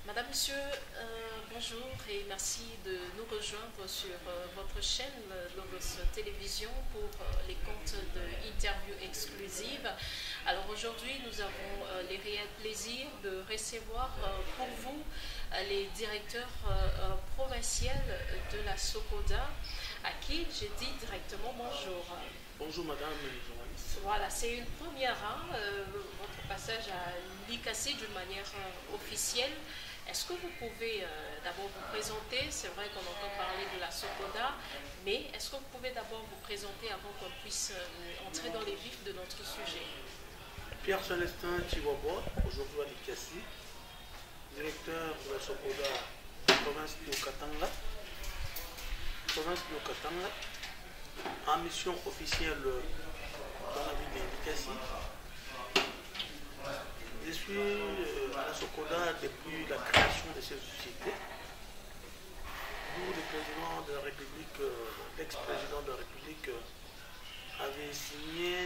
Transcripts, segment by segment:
Madame, Monsieur, bonjour et merci de nous rejoindre sur votre chaîne Logos Télévision pour les comptes d'interviews exclusives. Alors aujourd'hui, nous avons le réel plaisir de recevoir pour vous les directeurs provinciaux de la SOCODA, à qui je dis directement bonjour. Bonjour madame les journalistes. Voilà, c'est une première, votre passage à l'ICACI d'une manière officielle. Est-ce que vous pouvez d'abord vous présenter? C'est vrai qu'on entend parler de la SOCODA, mais est-ce que vous pouvez d'abord vous présenter avant qu'on puisse entrer dans les vifs de notre sujet? Pierre Célestin Chihuahua, aujourd'hui à l'ICACI, directeur de la SOCODA province de Katanga, en mission officielle dans la ville de l'ICACI. Je suis à la SOCODA depuis la création de cette société, où le président de la République, l'ex-président de la République, avait signé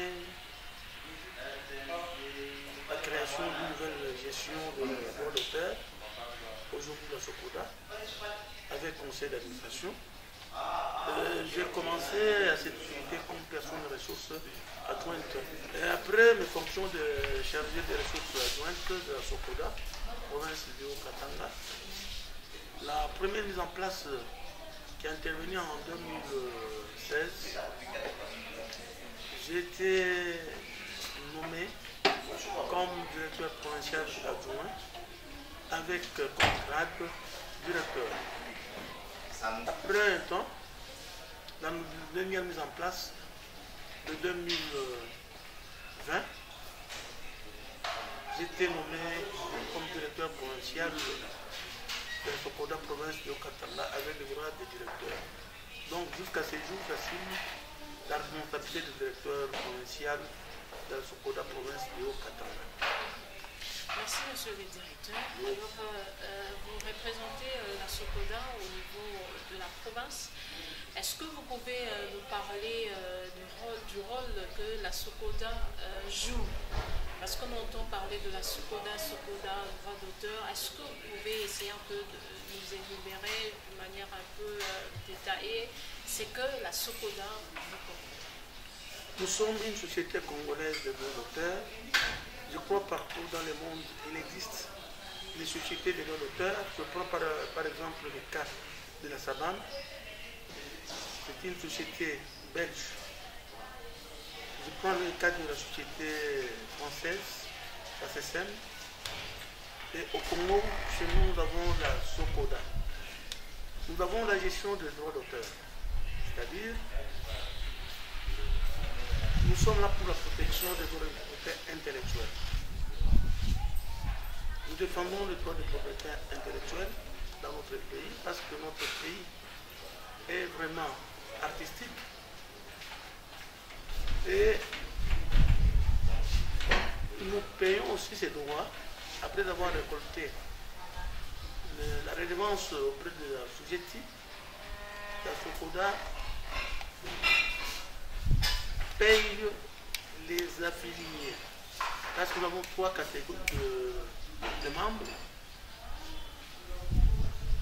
la création d'une nouvelle gestion de droits d'auteur, aujourd'hui la SOCODA, avec conseil d'administration. J'ai commencé à cette société comme personne de ressources adjointe. Et après mes fonctions de chargé des ressources adjointes de la SOCODA, province de Katanga, la première mise en place qui est intervenue en 2016, j'ai été nommé comme directeur provincial adjoint avec comme grade directeur. Après un temps, dans la dernière mise en place de 2020, j'ai été nommé comme directeur provincial de la SOCODA province de Katanga avec le grade de directeur. Donc jusqu'à ce jour, j'assume la responsabilité de directeur provincial de la SOCODA province de Katanga. Merci, monsieur le directeur. Alors, vous représentez la SOCODA au niveau de la province. Est-ce que vous pouvez nous parler du rôle que la SOCODA joue? Parce qu'on entend parler de la SOCODA, droit d'auteur. Est-ce que vous pouvez essayer un peu de nous énumérer de manière un peu détaillée ce que la SOCODA vous comprend? Nous sommes une société congolaise de droits d'auteur. Je crois partout dans le monde, il existe des sociétés de droits d'auteur. Je prends par exemple le cas de la Sabane. C'est une société belge. Je prends le cas de la société française, la CSM. Et au Congo, chez nous, nous avons la SOCODA. Nous avons la gestion des droits d'auteur. C'est-à-dire, nous sommes là pour la protection des droits d'auteur intellectuels. Nous défendons le droit de propriété intellectuelle dans notre pays parce que notre pays est vraiment artistique et nous payons aussi ces droits après avoir récolté la redevance auprès de la SOGETI. La SOCODA paye les affiliés parce que nous avons 3 catégories de membres.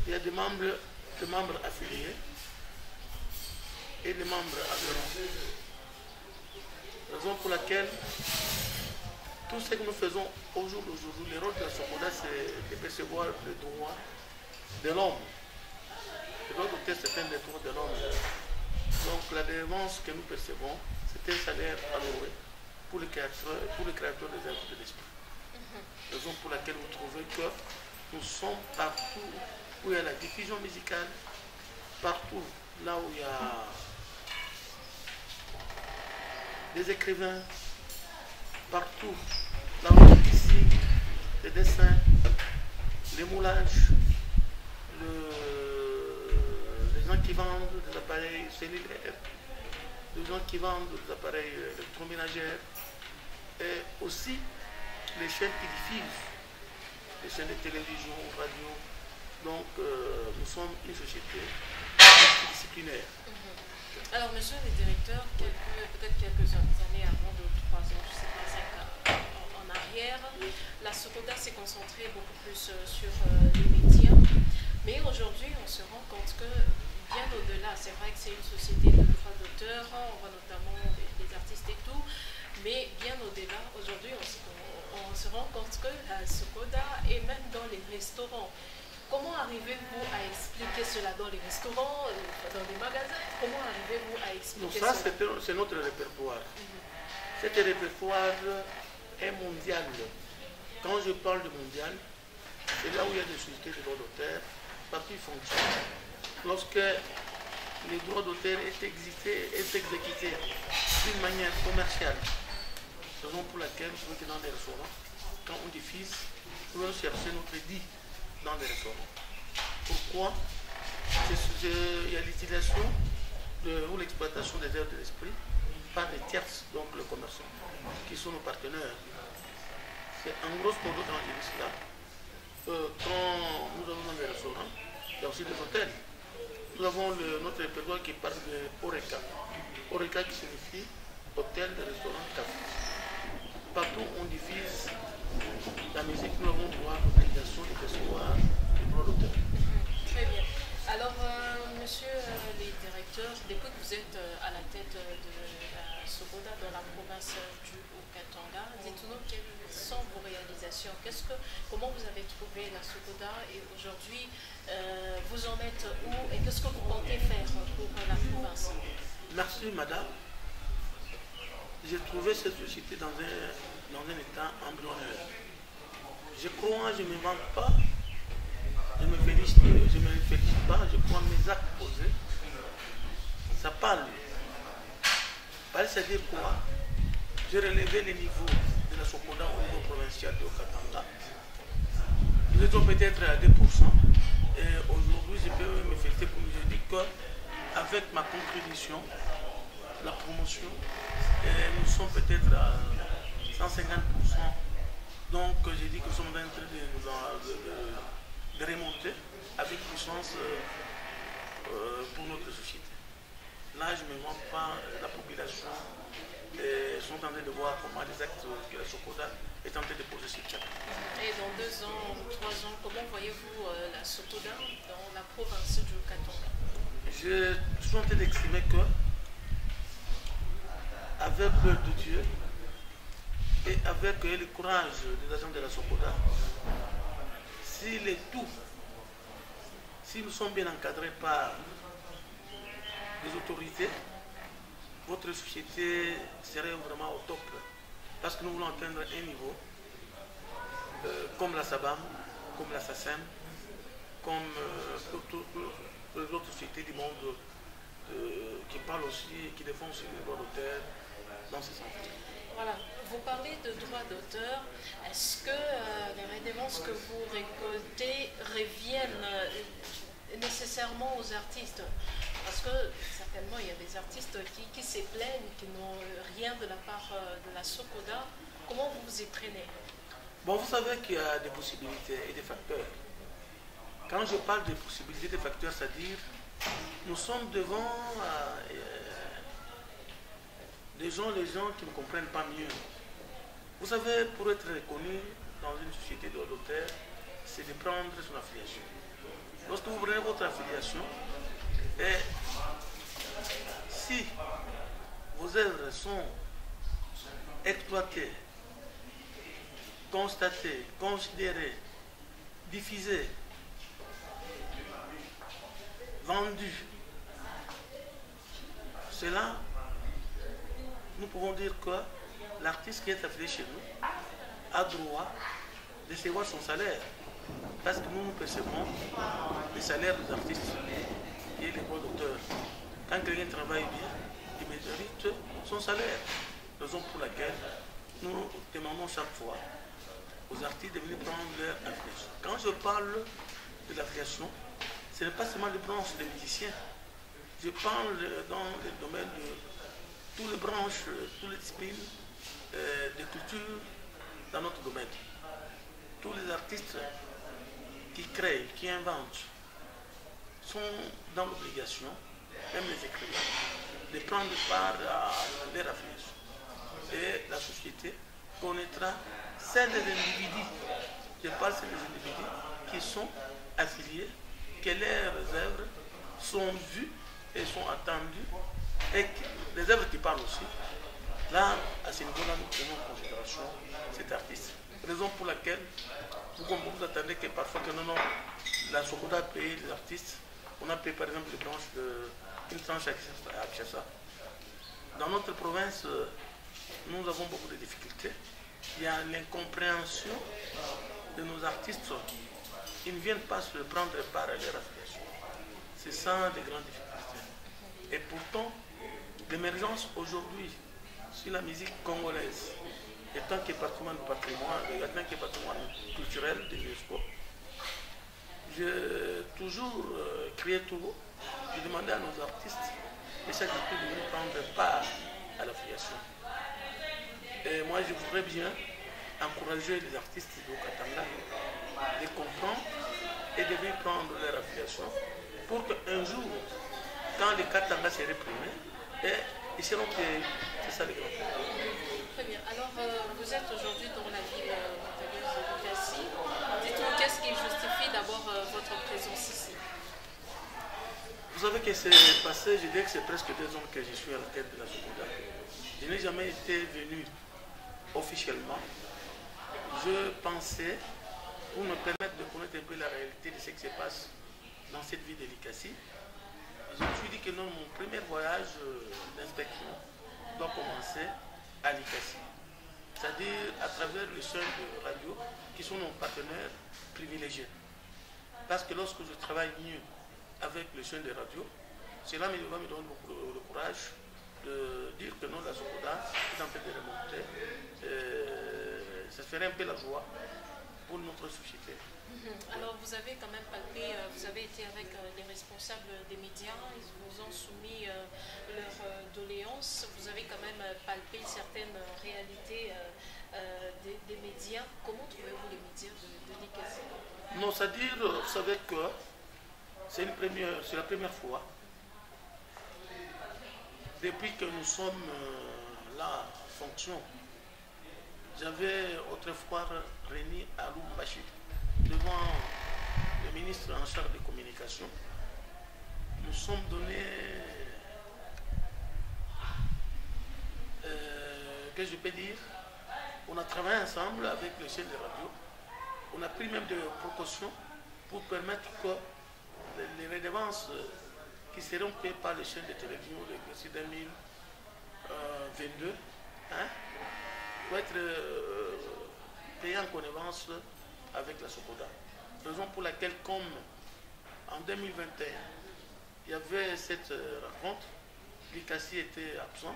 Il y a des membres affiliés et des membres adhérents. Raison pour laquelle tout ce que nous faisons au jour d'aujourd'hui, le rôle de la SOCODA, c'est de percevoir les droits de l'homme. Le droit d'auteur, c'est un des droits de l'homme. Donc la dépense que nous percevons, c'est un salaire alloué pour le créateur des œuvres de l'esprit. Raison pour laquelle vous trouvez que nous sommes partout où il y a la diffusion musicale, partout là où il y a des écrivains, partout là où il y a ici des dessins, les moulages, les gens qui vendent des appareils cellulaires, les gens qui vendent des appareils électroménagères, et aussi les chaînes qui diffusent, les chaînes de télévision, radio. Donc nous sommes une société multidisciplinaire. Alors, monsieur le directeur, peut-être quelques années avant, 2 ou 3 ans, je ne sais pas, 5 ans en arrière, la SOCODA s'est concentrée beaucoup plus sur les médias. Mais aujourd'hui, on se rend compte que, bien au-delà, c'est vrai que c'est une société de droits d'auteur, on voit notamment les artistes et tout, mais bien au-delà, aujourd'hui, on se rend compte que la SOCODA est même dans les restaurants. Comment arrivez-vous à expliquer cela dans les restaurants, dans les magasins? Comment arrivez-vous à expliquer cela? Donc ça, c'est notre répertoire. Cet répertoire est mondial. Quand je parle de mondial, c'est là où il y a des sociétés de droits d'auteur, partout ils fonctionnent. Lorsque les droits d'auteur est exécuté d'une manière commerciale, raison pour laquelle vous trouvez que dans les restaurants, quand on diffuse, nous allons chercher notre dit dans les restaurants. Pourquoi? Il y a l'utilisation ou l'exploitation des œuvres de l'esprit par des tierces, donc le commerçant, qui sont nos partenaires. C'est en grosse modo quand je dis cela. Quand nous avons dans les restaurants, il y a aussi des hôtels. Nous avons notre répertoire qui parle de Oreca. Oreca qui signifie hôtel, de restaurant, café. Partout on diffuse la musique, nous avons droit à l'obligation de recevoir les droits d'auteur. Très bien. Alors, monsieur les directeurs, depuis que vous êtes à la tête de la SOCODA dans la province du Haut-Katanga, dites-nous quelles sont vos réalisations. Comment vous avez trouvé la SOCODA et aujourd'hui, vous en êtes où et qu'est-ce que vous comptez faire pour la province? Merci, madame. J'ai trouvé cette société dans un état embryonnaire. Je crois, je ne me manque pas, je ne me félicite pas, je crois mes actes posés, ça parle. Parle, c'est-à-dire quoi? J'ai relevé les niveaux de la SOCODA au niveau provincial de Katanga. Nous étions peut-être à 2%, et aujourd'hui je peux me féliciter pour je dis qu'avec ma contribution, la promotion, nous sommes peut-être à 150%. Donc j'ai dit que nous sommes en train de remonter avec puissance pour notre société. Là, je ne me vends pas, la population sont en train de voir comment les actes que la SOCODA est en train de poser sur le terrain. Et dans 2 ans, 3 ans, comment voyez-vous la SOCODA dans la province du Katanga? Je suis en train d'exprimer que, avec peur de Dieu et avec le courage des agents de la SOCODA, si nous sommes bien encadrés par les autorités, votre société serait vraiment au top. Parce que nous voulons atteindre un niveau comme la SABAM, comme la SACEM, comme les autres sociétés du monde qui parlent aussi et qui défendent les droits d'auteur dans ce sens. Voilà, vous parlez de droits d'auteur. Est-ce que les redémences que vous récoltez reviennent nécessairement aux artistes? Parce que certainement il y a des artistes qui se plaignent, qui n'ont rien de la part de la SOCODA. Comment vous vous y prenez? Bon, vous savez qu'il y a des possibilités et des facteurs. Quand je parle des possibilités et des facteurs, c'est-à-dire nous sommes devant les gens qui ne comprennent pas mieux. Vous savez, pour être reconnu dans une société de d'auteur, c'est de prendre son affiliation. Lorsque vous prenez votre affiliation, et si vos œuvres sont exploitées, constatées, considérées, diffusées, vendues, cela, nous pouvons dire que l'artiste qui est affilié chez nous a droit de recevoir son salaire. Parce que nous percevons les salaires des artistes et les droits d'auteur. Quand quelqu'un travaille bien, il mérite son salaire. Raison pour laquelle nous demandons chaque fois aux artistes de venir prendre leur affiliation. Quand je parle de l'affiliation, ce n'est pas seulement les branches des musiciens. Je parle dans le domaine de toutes les branches, toutes les disciplines de culture dans notre domaine. Tous les artistes qui créent, qui inventent, sont dans l'obligation, même les écrivains, de prendre part à leur affiliation. Et la société connaîtra celles des individus, je parle des individus qui sont affiliés, que leurs œuvres sont vues et sont attendues, et que les œuvres qui parlent aussi. Là, à ce niveau-là, nous prenons en considération cet artiste. Raison pour laquelle vous attendez que parfois que non, la Sokoda a payé les artistes. On a payé par exemple les branches une tranche à Kinshasa. Dans notre province, nous avons beaucoup de difficultés. Il y a l'incompréhension de nos artistes. Ils ne viennent pas se prendre part à leur affiliation. C'est ça les grandes difficultés. Et pourtant, l'émergence aujourd'hui sur la musique congolaise, étant qu'il est patrimoine du patrimoine, étant qu'il est patrimoine culturel de l'UNESCO, j'ai toujours crié tout haut, j'ai demandé à nos artistes de chaque fois de venir prendre part à l'affiliation. Et moi, je voudrais bien encourager les artistes du Katanga de comprendre et de venir prendre leur affiliation pour qu'un jour, quand les Katanga seraient primés, ils seront payés. C'est ça les grands. Très bien. Alors, vous êtes aujourd'hui dans la ville montagneuse de Likasi. Dites-nous, qu'est-ce qui justifie d'abord votre présence ici? Vous savez que c'est passé, je dirais que c'est presque 2 ans que je suis à la tête de la Sokoda. Je n'ai jamais été venu officiellement. Je pensais, pour me permettre de connaître un peu la réalité de ce qui se passe dans cette ville de Likasi, je me suis dit que non, mon premier voyage d'inspection doit commencer à Likasi. C'est-à-dire à travers les chaînes de radio qui sont nos partenaires privilégiés. Parce que lorsque je travaille mieux avec les chaînes de radio, cela va me donner le courage de dire que non, la Sokoda est en train de remonter. Ça ferait un peu la joie pour notre société. Alors vous avez quand même palpé, vous avez été avec les responsables des médias, ils vous ont soumis leurs doléances, vous avez quand même palpé certaines réalités des médias. Comment trouvez-vous les médias de Likasi? Non, c'est-à-dire, vous savez que c'est la première fois depuis que nous sommes là en fonction. J'avais autrefois réuni à Lubumbashi devant le ministre en charge des communications. Nous sommes donnés, que je peux dire, on a travaillé ensemble avec les chaînes de radio. On a pris même des précautions pour permettre que les redevances qui seront payées par les chaînes de télévision de 2022 pour être payées en connivence avec la Sokoda. Raison pour laquelle, comme en 2021, il y avait cette rencontre, Likasi était absent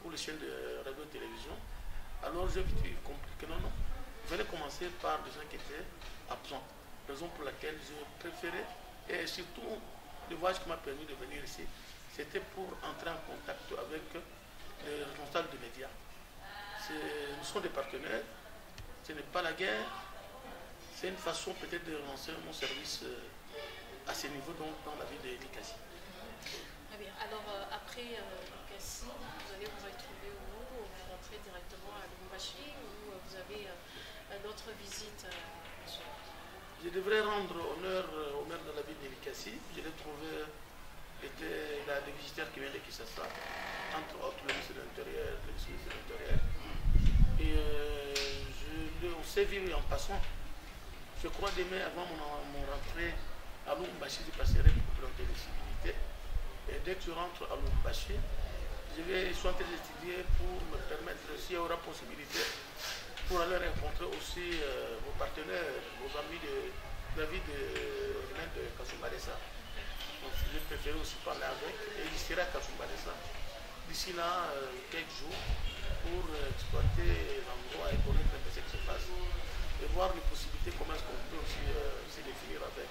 pour les chaînes de radio et télévision. Alors j'ai compris que non, il fallait commencer par des gens qui étaient absents. Raison pour laquelle j'ai préféré, et surtout le voyage qui m'a permis de venir ici, c'était pour entrer en contact avec les responsables des médias. Nous sommes des partenaires, ce n'est pas la guerre, c'est une façon peut-être de lancer mon service à ce niveau donc, dans la ville de Likasi. Très bien. Alors après Likasi, vous allez vous retrouver où? Vous rentrez directement à Lubumbashi ou vous avez d'autres visites? Je devrais rendre honneur au maire de la ville de Likasi. Je l'ai trouvé, était là des visiteurs qui viennent de Kinshasa, entre autres le ministre de l'Intérieur, le vice-ministre de l'Intérieur. Et on s'est vu en passant. Je crois demain, avant mon rentrée à Lubumbashi, je passerai pour présenter les civilités. Et dès que je rentre à Lubumbashi, je suis en train d'étudier pour me permettre, s'il y aura possibilité, pour aller rencontrer aussi vos partenaires, vos amis de la vie de Kasumbalesa. Donc j'ai préféré aussi parler avec et il sera à Kasumbalesa d'ici là quelques jours pour exploiter l'endroit et connaître un peu ce qui se passe et voir les possibilités, comment est-ce qu'on peut aussi se définir avec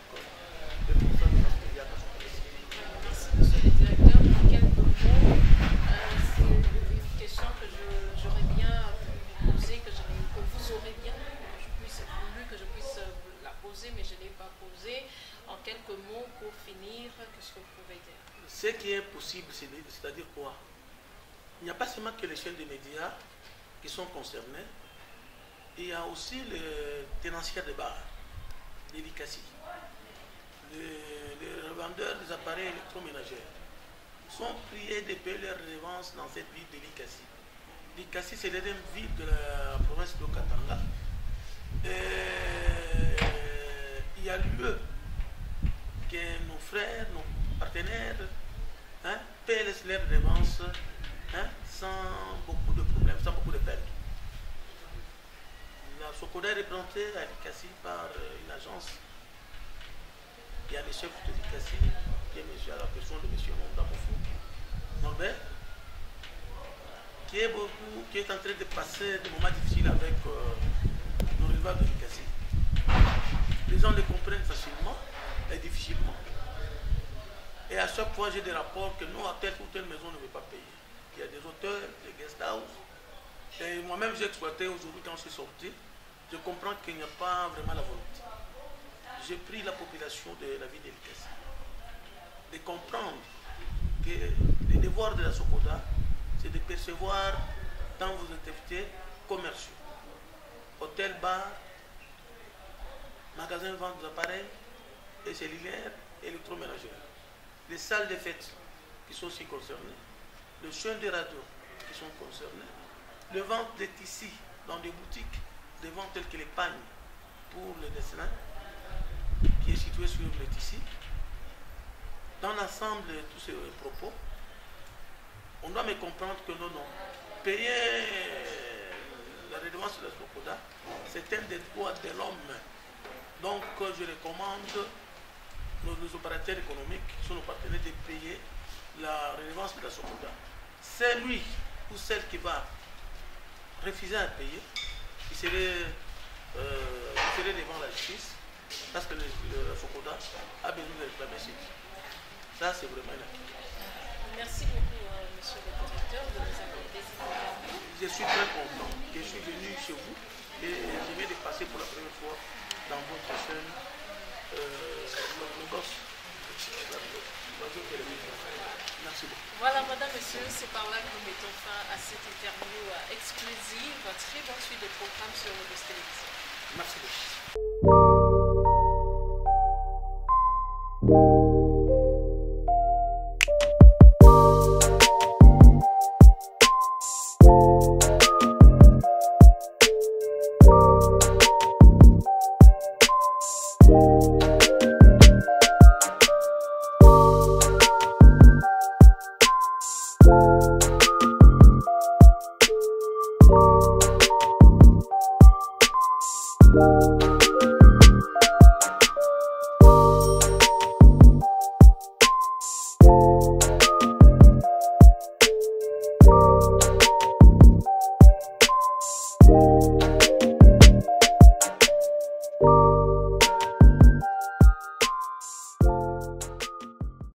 les responsables de mass média à Kasumbalesa. Merci monsieur le directeur. En quelques mots, c'est une question que j'aurais bien pu vous poser, que vous aurez bien voulu que je puisse la poser, mais je ne l'ai pas posée. En quelques mots, pour finir, qu'est-ce que vous pouvez dire? Ce qui est possible, c'est-à-dire quoi? Il n'y a pas seulement que les chaînes de médias qui sont concernées, il y a aussi les tenanciers de bars, les Likasi, les revendeurs des appareils électroménagers sont priés de payer leurs redevances dans cette ville de Likasi. Likasi, c'est la deuxième ville de la province de Katanga. Et il y a lieu que nos frères, nos partenaires paient leurs redevances sans beaucoup de problèmes, sans beaucoup de peine. La Sokoda est représentée à Likasi par une agence. Il y a le chef de Likasi, qui est à la personne de M. Ndamofou Norbert, qui est en train de passer des moments difficiles avec nos éleveurs de Likasi. Les gens les comprennent facilement et difficilement. Et à chaque fois, j'ai des rapports que non, à telle ou telle maison ne veut pas payer. Il y a des hôtels, des guest house. Et moi-même, j'ai exploité aujourd'hui quand je suis sorti. Je comprends qu'il n'y a pas vraiment la volonté. J'ai pris la population de la ville de Likasi de comprendre que le devoir de la Sokoda, c'est de percevoir dans vos activités commerciaux, hôtels, bars, magasins de vente d'appareils et cellulaires et électroménagers, les salles de fêtes qui sont aussi concernées, les chaînes de radio qui sont concernées, les ventes de tissus dans des boutiques, des ventes telles que les pagnes pour les dessinats, qui est situé sur le tissu. Dans l'ensemble de tous ces propos, on doit me comprendre que non, payer la redevance de la Sokoda, c'est un des droits de l'homme. Donc je recommande nos opérateurs économiques, qui sont nos partenaires, de payer la redevance de la Sokoda. C'est lui ou celle qui va refuser à payer, il serait devant la justice, parce que la Sokoda a besoin de réclamer ses vies. Ça, c'est vraiment une activité. Merci beaucoup, monsieur le directeur, de nous accorder cette interview. Je suis très content que je suis venu chez vous et je viens de passer pour la première fois dans votre chaîne le gosse. Merci beaucoup. Voilà, madame, monsieur, c'est par là que nous mettons fin à cette interview exclusive. Très bonne suite de programmes sur le télévision. Merci beaucoup.